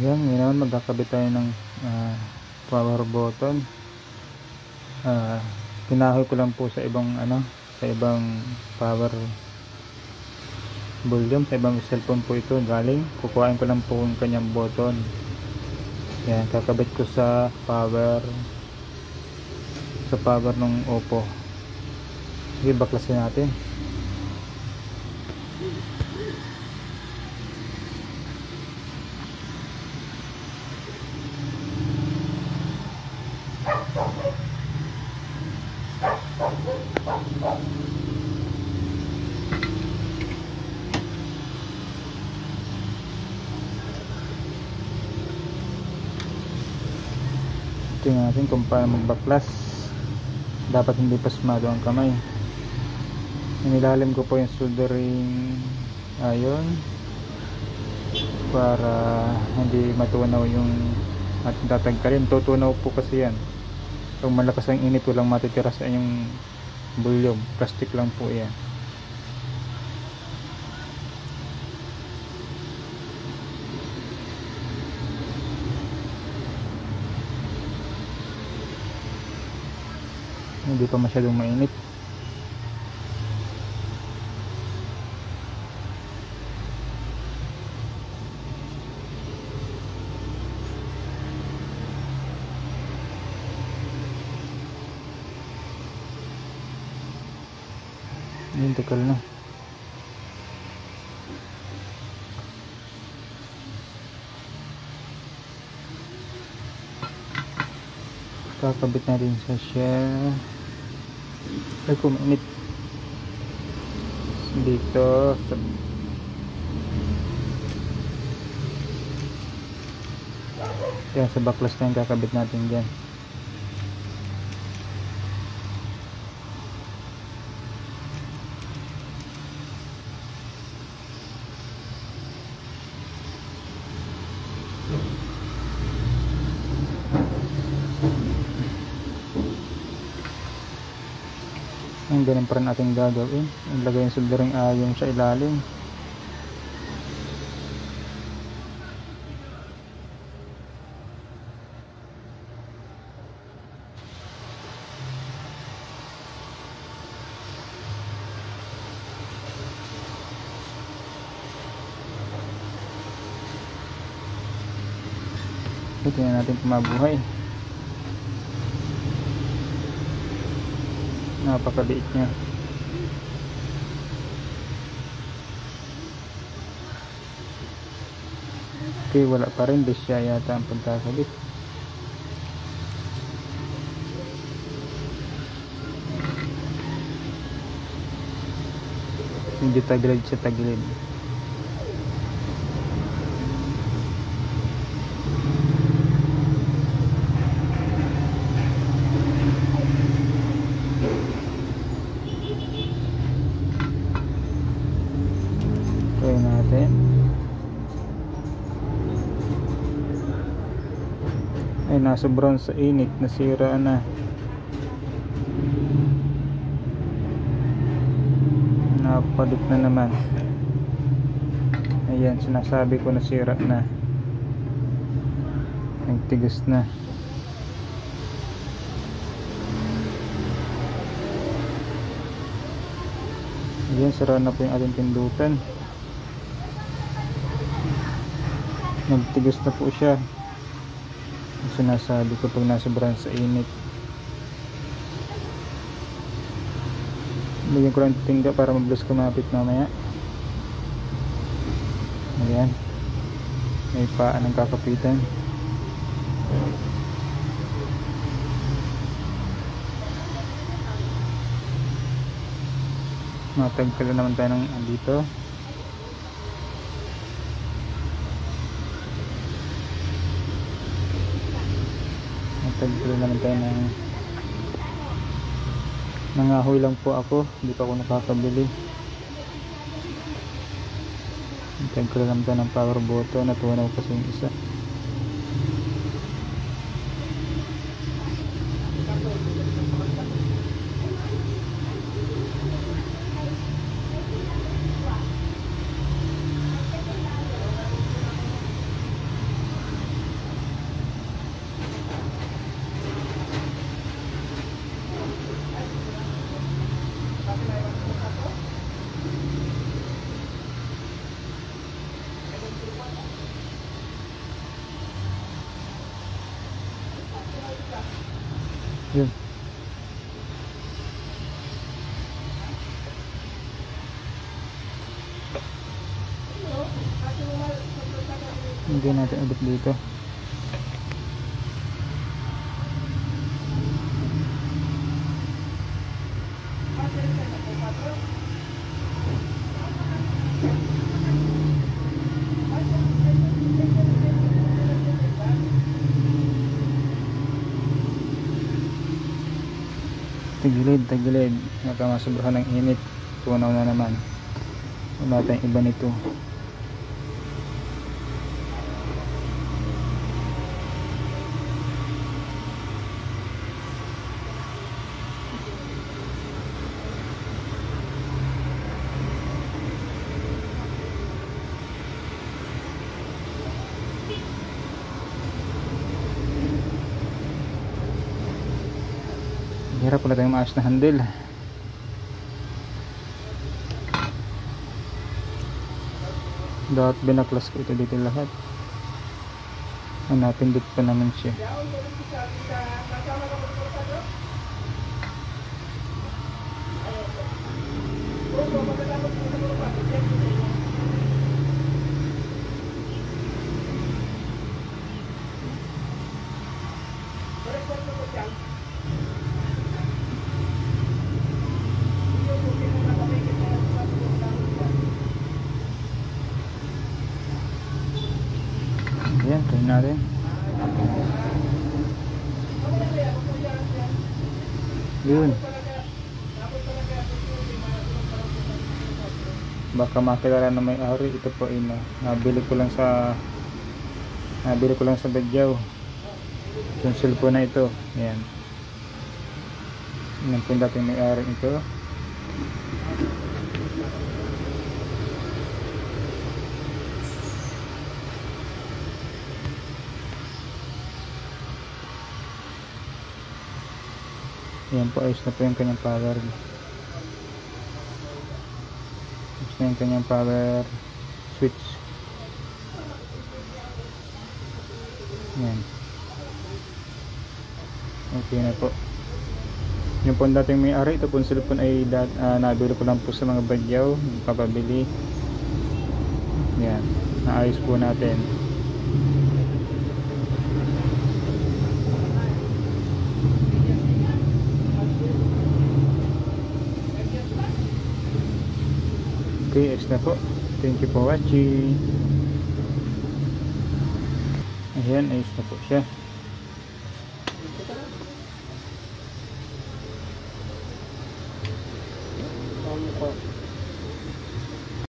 Ayan, ngayon magkakabit tayo ng power button. Pinahoy ko lang po sa ibang sa ibang power volume, sa ibang cellphone po ito galing. Kukuhain ko lang po yung kanyang button. Ayan, kakabit ko sa power ng Oppo. Sige, baklasin natin. Tingnan natin kung paano magbaklas. Dapat hindi pasmado ang kamay. Inilalim ko po yung soldering iron para hindi matunaw yung at tatagkalin. Tutunaw po kasi yan. Kung malakas ang init, walang matitira sa inyong volume. Plastic lang po yan. Hindi pa masyadong mainit. Yung takal na. Kakabit natin sa shell. Ay, kuminit dito sa yan, sa baklas na yung kakabit natin dyan. Ang ganun pa rin ating gagawin. Ilagay yung soldering iron sa ilalim. Tingnan natin kung mabuhay. Napakaliit niya. Okay, wala pa rin. Desya yata ang pagkakabit. Hindi tagilid siya, tagilid. Try natin. Ay, nasobrahan sa init, nasira na. Napalit na naman. Ayan, sinasabi ko nasira na. Nagtigas na. Ayan, sira na po yung ating pindutan. Nagtigas na po siya. Sinasabi ko pag nasobrahan sa init. Bigyan ko lang tingga para mabilis kumapit mamaya. Ayan, may paan ng kakapitan. Matagkala naman tayo ng dito. Matagkala naman tayo ng nangahoy lang po ako, hindi pa ako nakakabili. Matagkala naman tayo ng power button. Natunaw kasi yung isa. Yun. Hindi natin ulit dito. Tagilid, nakamasobrahan ng init, tunaw na naman. Wala tayong iba nito. Hirap pala tayong maayos na handle. Dapat binaklas ko ito dito lahat. Napindot pa naman siya. Ayan, try natin. Yun. Baka makilala na may-ari. Ito po ay nabili ko lang sa Badyaw. Yung cellphone na ito. Ayan. Yan po yung dating may-ari ito. Ayan po, ayos na po yung kanyang power. Ayos na yung kanyang power switch. Ayan. Okay na po. Yung po dating may-ari, ito po yung cellphone ay nabili ko lang po sa mga Badyaw. Papabili. Ayan. Naayos po natin. Okay, ayos na po. Thank you for watching. Ayan, ayos na po siya. Po.